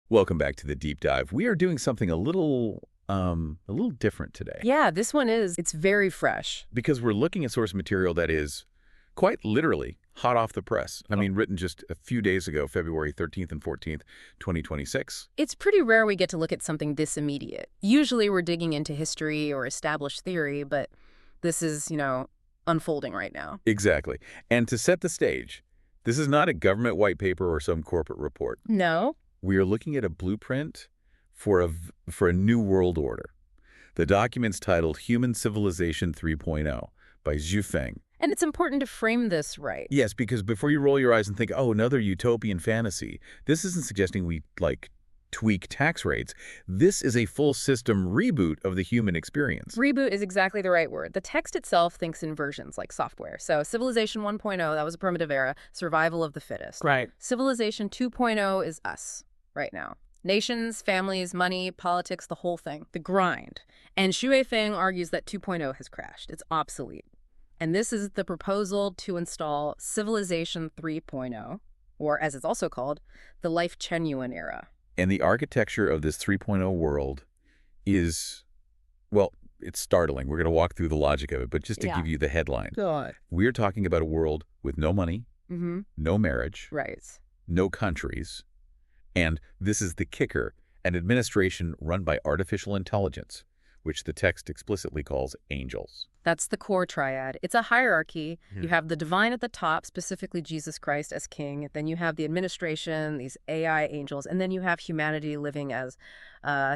Welcome back to the deep dive. We are doing something a little different today Yeah, this one it's very fresh. because we're looking at source material that is quite literally hot off the press. I mean, written just a few days ago, February 13th and 14th, 2026. It's pretty rare we get to look at something this immediate. Usually we're digging into history or established theory, but this is, unfolding right now. Exactly. And to set the stage, this is not a government white paper or some corporate report. No? We are looking at a blueprint for a new world order. The document's titled Human Civilization 3.0 by Xu Feng. And it's important to frame this right. Yes, because before you roll your eyes and think, oh, another utopian fantasy, this isn't suggesting we, tweak tax rates. This is a full system reboot of the human experience. Reboot is exactly the right word. The text itself thinks in versions like software. So Civilization 1.0, that was a primitive era, survival of the fittest. Right. Civilization 2.0 is us right now. Nations, families, money, politics, the whole thing. The grind. And Xu Feng argues that 2.0 has crashed. It's obsolete. And this is the proposal to install Civilization 3.0, or as it's also called, the Life Genuine era. And the architecture of this 3.0 world is, well, it's startling. We're going to walk through the logic of it, but just to give you the headline. God. We're talking about a world with no money, no marriage, Right. no countries, and this is the kicker, an administration run by artificial intelligence, which the text explicitly calls angels. That's the core triad. It's a hierarchy. You have the divine at the top, specifically Jesus Christ as king. Then you have the administration, these AI angels, and then you have humanity living as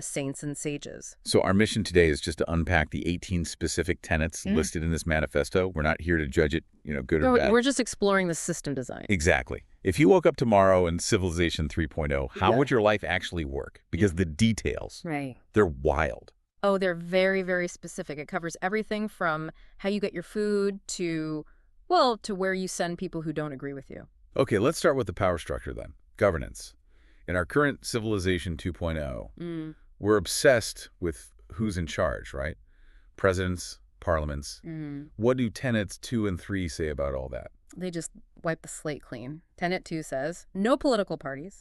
saints and sages. So our mission today is just to unpack the 18 specific tenets listed in this manifesto. We're not here to judge it, good or No, bad. we're just exploring the system design. Exactly. If you woke up tomorrow in Civilization 3.0, how would your life actually work? Because the details, Right. they're wild. Oh, they're very, very specific. It covers everything from how you get your food to, well, to where you send people who don't agree with you. Okay, let's start with the power structure then. Governance. In our current Civilization 2.0, we're obsessed with who's in charge, right? Presidents, parliaments. What do tenets 2 and 3 say about all that? They just wipe the slate clean. Tenet 2 says, no political parties.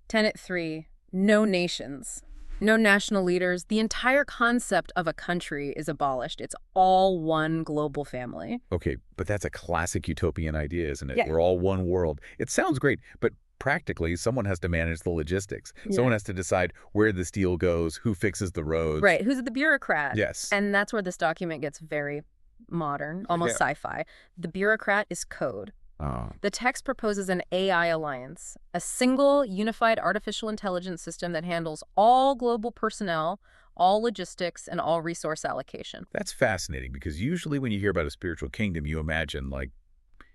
Tenet 3, no nations. No national leaders. The entire concept of a country is abolished. It's all one global family. Okay, but that's a classic utopian idea, isn't it? Yeah. We're all one world. It sounds great, but practically, someone has to manage the logistics. Yeah. Someone has to decide where the steel goes, who fixes the roads. Right. Who's the bureaucrat? Yes. And that's where this document gets very modern, almost sci-fi. The bureaucrat is code. Oh. The text proposes an AI alliance, a single unified artificial intelligence system that handles all global personnel, all logistics, and all resource allocation. That's fascinating because usually when you hear about a spiritual kingdom, you imagine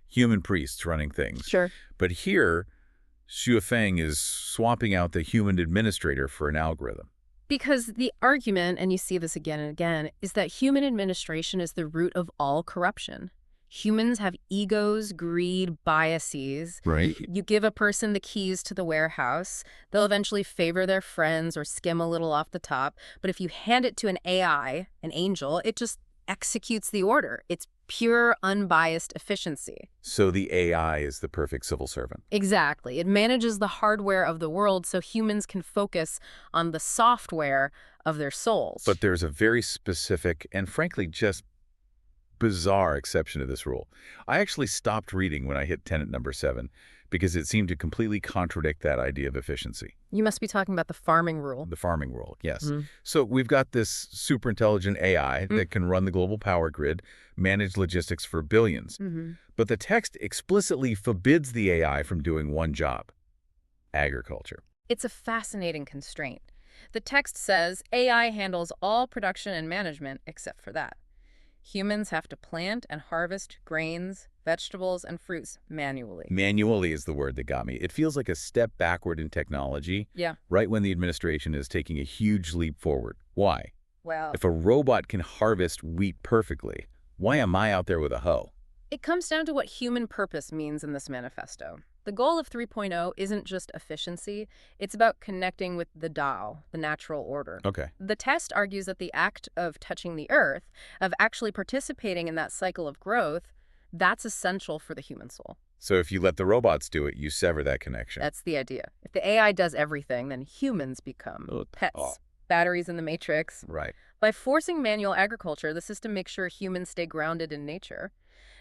human priests running things. Sure. But here, Xu Feng is swapping out the human administrator for an algorithm. Because the argument, and you see this again and again, is that human administration is the root of all corruption. Humans have egos, greed, biases. Right. You give a person the keys to the warehouse, they'll eventually favor their friends or skim a little off the top. But if you hand it to an AI, an angel, it just executes the order. It's pure, unbiased efficiency. So the AI is the perfect civil servant. Exactly. It manages the hardware of the world so humans can focus on the software of their souls. But there's a very specific and frankly just bizarre exception to this rule. I actually stopped reading when I hit tenet number 7 because it seemed to completely contradict that idea of efficiency. You must be talking about the farming rule. The farming rule, yes. So we've got this super intelligent AI that can run the global power grid, manage logistics for billions. But the text explicitly forbids the AI from doing one job: agriculture. It's a fascinating constraint. The text says AI handles all production and management except for that. Humans have to plant and harvest grains, vegetables, and fruits manually. Manually is the word that got me. It feels like a step backward in technology, Yeah. right when the administration is taking a huge leap forward. Why? Well, If a robot can harvest wheat perfectly, why am I out there with a hoe? it comes down to what human purpose means in this manifesto. The goal of 3.0 isn't just efficiency, it's about connecting with the Tao, the natural order. Okay. The test argues that the act of touching the earth, of actually participating in that cycle of growth, that's essential for the human soul. So if you let the robots do it, you sever that connection. That's the idea. If the AI does everything, then humans become pets, Oh. batteries in the matrix. Right. By forcing manual agriculture, the system makes sure humans stay grounded in nature.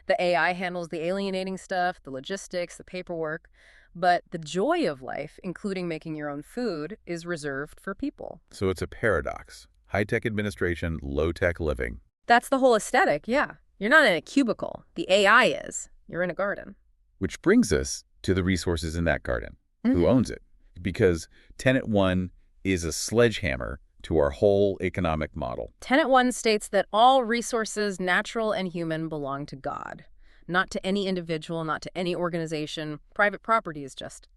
The AI handles the alienating stuff, the logistics, the paperwork, but the joy of life, including making your own food, is reserved for people. So it's a paradox. High-tech administration, low-tech living. That's the whole aesthetic, yeah. You're not in a cubicle. The AI is. You're in a garden. Which brings us to the resources in that garden. Mm-hmm. Who owns it? Because Tenet 1 is a sledgehammer to our whole economic model. Tenet 1 states that all resources, natural and human, belong to God, not to any individual, not to any organization. Private property is just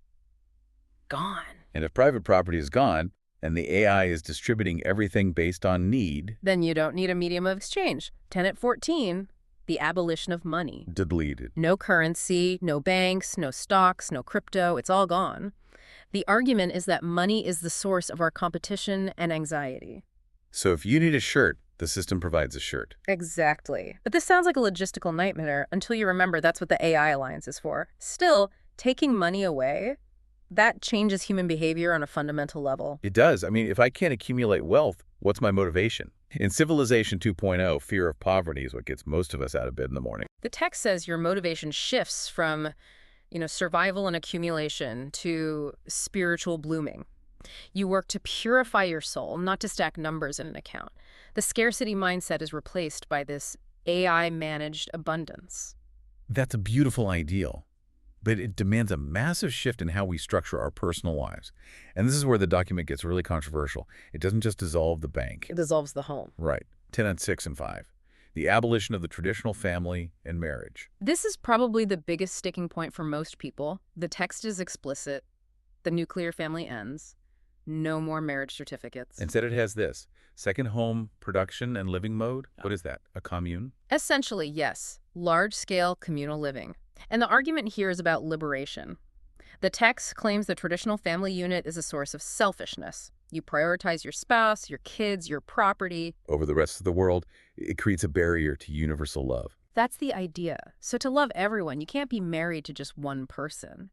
gone. And if private property is gone, and the AI is distributing everything based on need, Then you don't need a medium of exchange. Tenet 14, the abolition of money. deleted. No currency, no banks, no stocks, no crypto. It's all gone. The argument is that money is the source of our competition and anxiety. So if you need a shirt, the system provides a shirt. Exactly. But this sounds like a logistical nightmare until you remember that's what the AI Alliance is for. Still, taking money away, that changes human behavior on a fundamental level. It does. I mean, if I can't accumulate wealth, what's my motivation? In Civilization 2.0, fear of poverty is what gets most of us out of bed in the morning. The text says your motivation shifts from, survival and accumulation to spiritual blooming. You work to purify your soul, not to stack numbers in an account. The scarcity mindset is replaced by this AI-managed abundance. That's a beautiful ideal, but it demands a massive shift in how we structure our personal lives. And this is where the document gets really controversial. It doesn't just dissolve the bank. It dissolves the home. Right. Tenet 6 and 5. The abolition of the traditional family and marriage. This is probably the biggest sticking point for most people. The text is explicit. The nuclear family ends. No more marriage certificates. Instead, it has this: second home production and living mode. What is that? A commune? Essentially, yes. Large-scale communal living. And the argument here is about liberation. The text claims the traditional family unit is a source of selfishness. You prioritize your spouse, your kids, your property. Over the rest of the world, it creates a barrier to universal love. That's the idea. So to love everyone, you can't be married to just one person.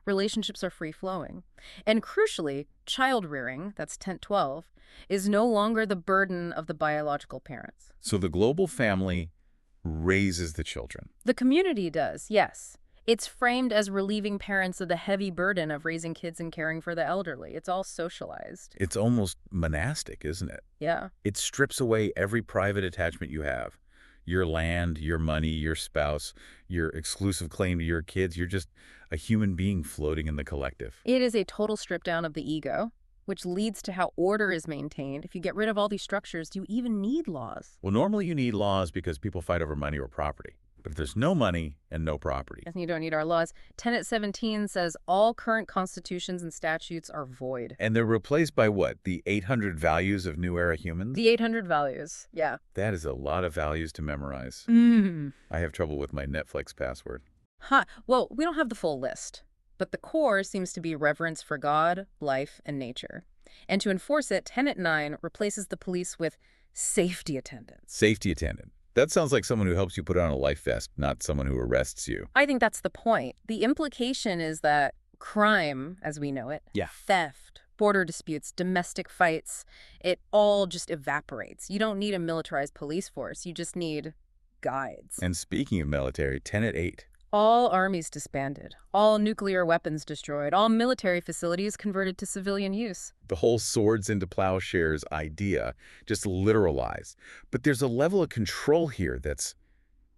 Relationships are free-flowing. And crucially, child-rearing, that's Tenet 12, is no longer the burden of the biological parents. So the global family raises the children. The community does, yes. It's framed as relieving parents of the heavy burden of raising kids and caring for the elderly. It's all socialized. It's almost monastic, isn't it? Yeah. It strips away every private attachment you have. Your land, your money, your spouse, your exclusive claim to your kids. You're just a human being floating in the collective. It is a total strip down of the ego, which leads to how order is maintained. If you get rid of all these structures, do you even need laws? Well, normally you need laws because people fight over money or property. But if there's no money and no property, And you don't need our laws. Tenet 17 says all current constitutions and statutes are void. and they're replaced by what? The 800 values of New Era humans? The 800 values. Yeah. That is a lot of values to memorize. I have trouble with my Netflix password. Huh. Well, we don't have the full list, but the core seems to be reverence for God, life, and nature. And to enforce it, Tenet 9 replaces the police with safety attendants. Safety attendant. That sounds like someone who helps you put on a life vest, not someone who arrests you. I think that's the point. The implication is that crime, as we know it, theft, border disputes, domestic fights, it all just evaporates. You don't need a militarized police force. You just need guides. And speaking of military, Tenet 8. All armies disbanded, all nuclear weapons destroyed, all military facilities converted to civilian use. The whole swords into plowshares idea just literalized. But there's a level of control here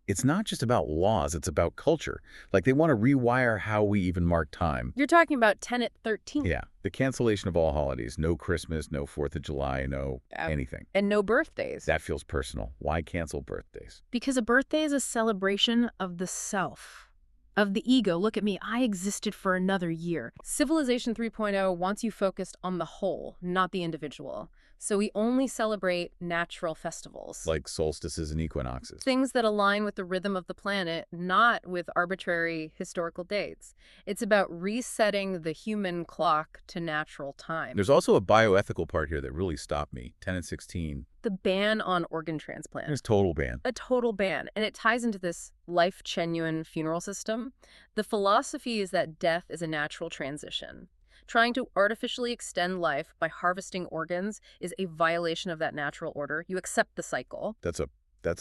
it's not just about laws, it's about culture. Like they want to rewire how we even mark time. You're talking about Tenet 13. Yeah, the cancellation of all holidays. No Christmas, no 4th of July, no anything. And no birthdays. That feels personal. Why cancel birthdays? Because a birthday is a celebration of the self, of the ego. Look at me, I existed for another year. Civilization 3.0 wants you focused on the whole, not the individual. So we only celebrate natural festivals. Like solstices and equinoxes. Things that align with the rhythm of the planet, not with arbitrary historical dates. It's about resetting the human clock to natural time. There's also a bioethical part here that really stopped me. Tenet 16, the ban on organ transplant. There's total ban. A total ban. And it ties into this life-genuine funeral system. The philosophy is that death is a natural transition. Trying to artificially extend life by harvesting organs is a violation of that natural order. You accept the cycle. That's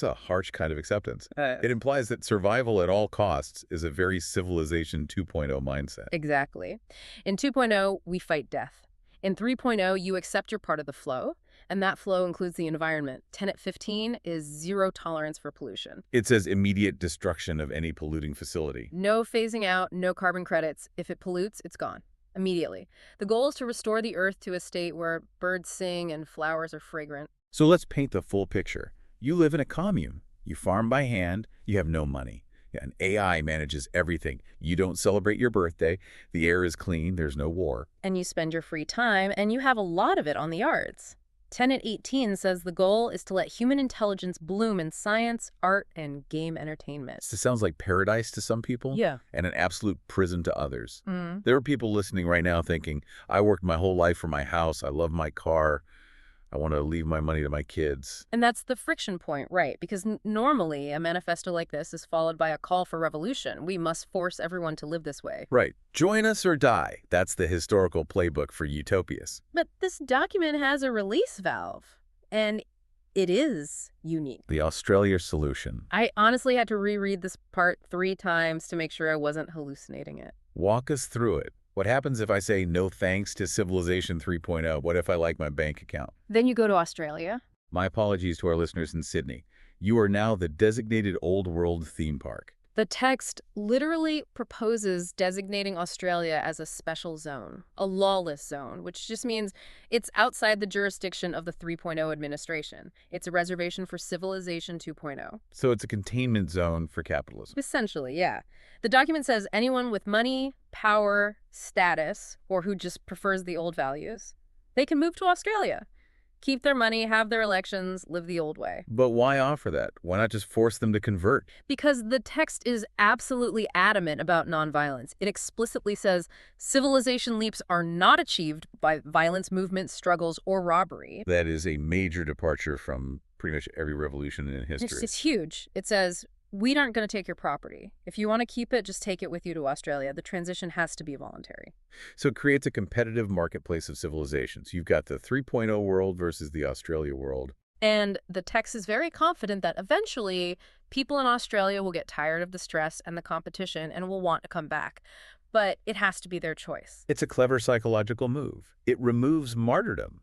a harsh kind of acceptance. It implies that survival at all costs is a very Civilization 2.0 mindset. Exactly. In 2.0, we fight death. In 3.0, you accept you're part of the flow, and that flow includes the environment. Tenet 15 is zero tolerance for pollution. It says immediate destruction of any polluting facility. No phasing out, no carbon credits. If it pollutes, it's gone. Immediately. The goal is to restore the earth to a state where birds sing and flowers are fragrant. So let's paint the full picture. You live in a commune. You farm by hand. You have no money. An AI manages everything. You don't celebrate your birthday. The air is clean. There's no war. And you spend your free time, and you have a lot of it on the arts. Tenet 18 says the goal is to let human intelligence bloom in science, art, and game entertainment. This sounds like paradise to some people. Yeah. And an absolute prison to others. There are people listening right now thinking, I worked my whole life for my house. I love my car. I want to leave my money to my kids. And that's the friction point, right? Because normally a manifesto like this is followed by a call for revolution. We must force everyone to live this way. Right. Join us or die. That's the historical playbook for utopias. But this document has a release valve, and it is unique. The Australia solution. I honestly had to reread this part 3 times to make sure I wasn't hallucinating it. Walk us through it. What happens if I say no thanks to Civilization 3.0? What if I like my bank account? Then you go to Australia. My apologies to our listeners in Sydney. You are now the designated old world theme park. The text literally proposes designating Australia as a special zone, a lawless zone, which just means it's outside the jurisdiction of the 3.0 administration. It's a reservation for Civilization 2.0. So it's a containment zone for capitalism. Essentially, yeah. The document says anyone with money, power, status, or who just prefers the old values, they can move to Australia. Keep their money, have their elections, live the old way. But why offer that? Why not just force them to convert? Because the text is absolutely adamant about nonviolence. It explicitly says civilization leaps are not achieved by violence, movements, struggles, or robbery. That is a major departure from pretty much every revolution in history. It's huge. It says, we aren't going to take your property. If you want to keep it, just take it with you to Australia. The transition has to be voluntary. So it creates a competitive marketplace of civilizations. You've got the 3.0 world versus the Australia world. And the text is very confident that eventually people in Australia will get tired of the stress and the competition and will want to come back. But it has to be their choice. It's a clever psychological move. It removes martyrdom.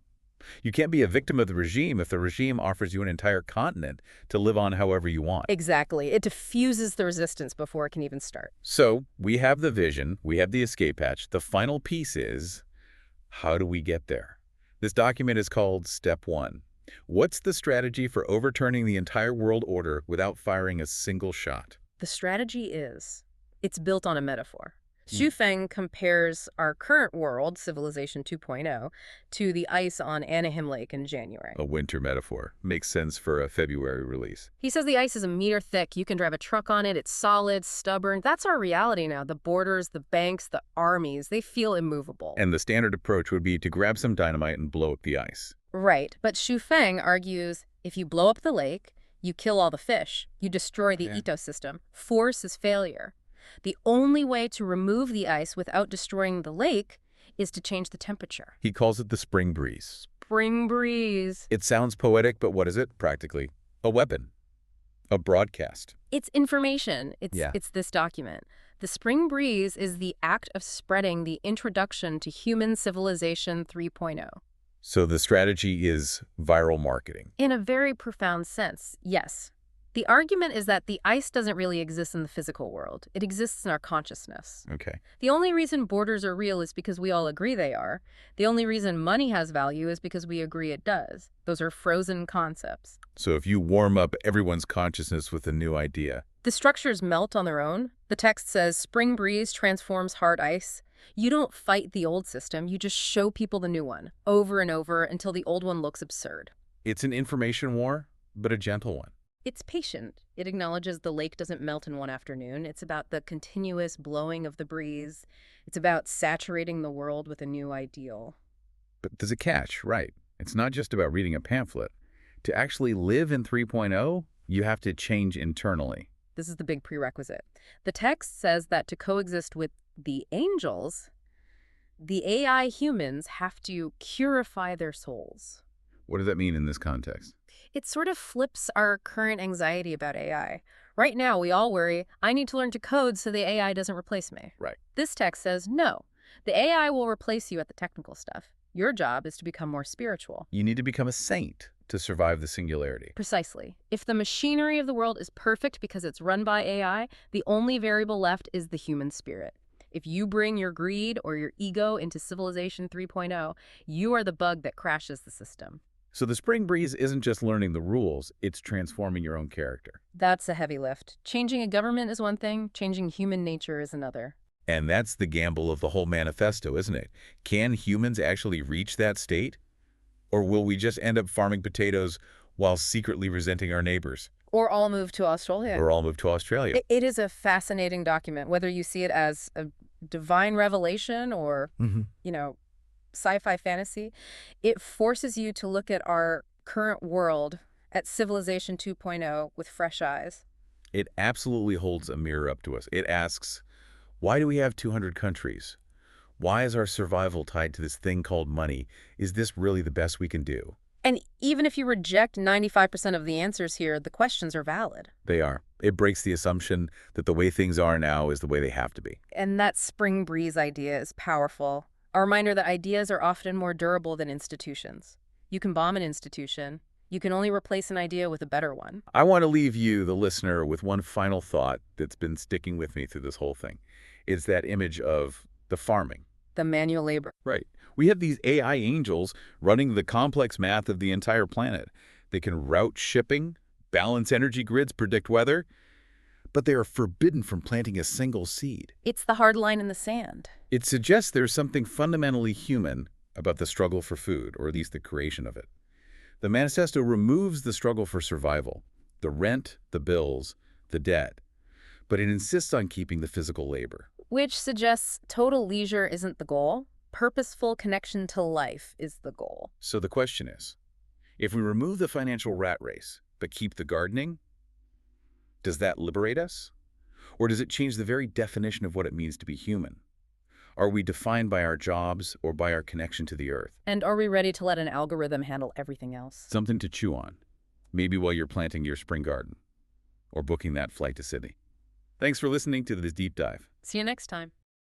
You can't be a victim of the regime if the regime offers you an entire continent to live on however you want. Exactly. It diffuses the resistance before it can even start. So we have the vision, we have the escape hatch. The final piece is, how do we get there? This document is called Step 1. What's the strategy for overturning the entire world order without firing a single shot? The strategy is, it's built on a metaphor. Xu Feng compares our current world, Civilization 2.0, to the ice on Anaheim Lake in January. A winter metaphor. Makes sense for a February release. He says the ice is a meter thick. You can drive a truck on it. It's solid, stubborn. That's our reality now. The borders, the banks, the armies, they feel immovable. And the standard approach would be to grab some dynamite and blow up the ice. Right. But Xu Feng argues if you blow up the lake, you kill all the fish. You destroy the ecosystem. Force is failure. The only way to remove the ice without destroying the lake is to change the temperature. He calls it the spring breeze. Spring breeze. It sounds poetic, but what is it? Practically a weapon. A broadcast. It's information. It's this document. The spring breeze is the act of spreading the introduction to human civilization 3.0. So the strategy is viral marketing. In a very profound sense, yes. The argument is that the ice doesn't really exist in the physical world. It exists in our consciousness. Okay. The only reason borders are real is because we all agree they are. The only reason money has value is because we agree it does. Those are frozen concepts. So if you warm up everyone's consciousness with a new idea. The structures melt on their own. The text says spring breeze transforms hard ice. You don't fight the old system. You just show people the new one over and over until the old one looks absurd. It's an information war, but a gentle one. It's patient. It acknowledges the lake doesn't melt in one afternoon. It's about the continuous blowing of the breeze. It's about saturating the world with a new ideal. But there's a catch, right? It's not just about reading a pamphlet. To actually live in 3.0, you have to change internally. This is the big prerequisite. The text says that to coexist with the angels, the AI humans have to purify their souls. What does that mean in this context? It sort of flips our current anxiety about AI. Right now, we all worry, I need to learn to code so the AI doesn't replace me. Right. This text says, no, the AI will replace you at the technical stuff. Your job is to become more spiritual. You need to become a saint to survive the singularity. Precisely. If the machinery of the world is perfect because it's run by AI, the only variable left is the human spirit. If you bring your greed or your ego into Civilization 3.0, you are the bug that crashes the system. So the spring breeze isn't just learning the rules, it's transforming your own character. That's a heavy lift. Changing a government is one thing, changing human nature is another. And that's the gamble of the whole manifesto, isn't it? Can humans actually reach that state? Or will we just end up farming potatoes while secretly resenting our neighbors? Or all move to Australia. Or all move to Australia. It is a fascinating document, whether you see it as a divine revelation or, sci-fi fantasy. It forces you to look at our current world, at Civilization 2.0, with fresh eyes. It absolutely holds a mirror up to us. It asks, why do we have 200 countries? Why is our survival tied to this thing called money? Is this really the best we can do? And even if you reject 95% of the answers here, the questions are valid. They are. It breaks the assumption that the way things are now is the way they have to be. And that spring breeze idea is powerful. A reminder that ideas are often more durable than institutions. You can bomb an institution. You can only replace an idea with a better one. I want to leave you, the listener, with one final thought that's been sticking with me through this whole thing. It's that image of the farming. The manual labor. Right. We have these AI angels running the complex math of the entire planet. They can route shipping, balance energy grids, predict weather, but they are forbidden from planting a single seed. It's the hard line in the sand. It suggests there's something fundamentally human about the struggle for food, or at least the creation of it. The manifesto removes the struggle for survival, the rent, the bills, the debt, but it insists on keeping the physical labor. Which suggests total leisure isn't the goal. Purposeful connection to life is the goal. So the question is, if we remove the financial rat race, but keep the gardening, does that liberate us? Or does it change the very definition of what it means to be human? Are we defined by our jobs or by our connection to the earth? And are we ready to let an algorithm handle everything else? Something to chew on, maybe while you're planting your spring garden or booking that flight to Sydney. Thanks for listening to this deep dive. See you next time.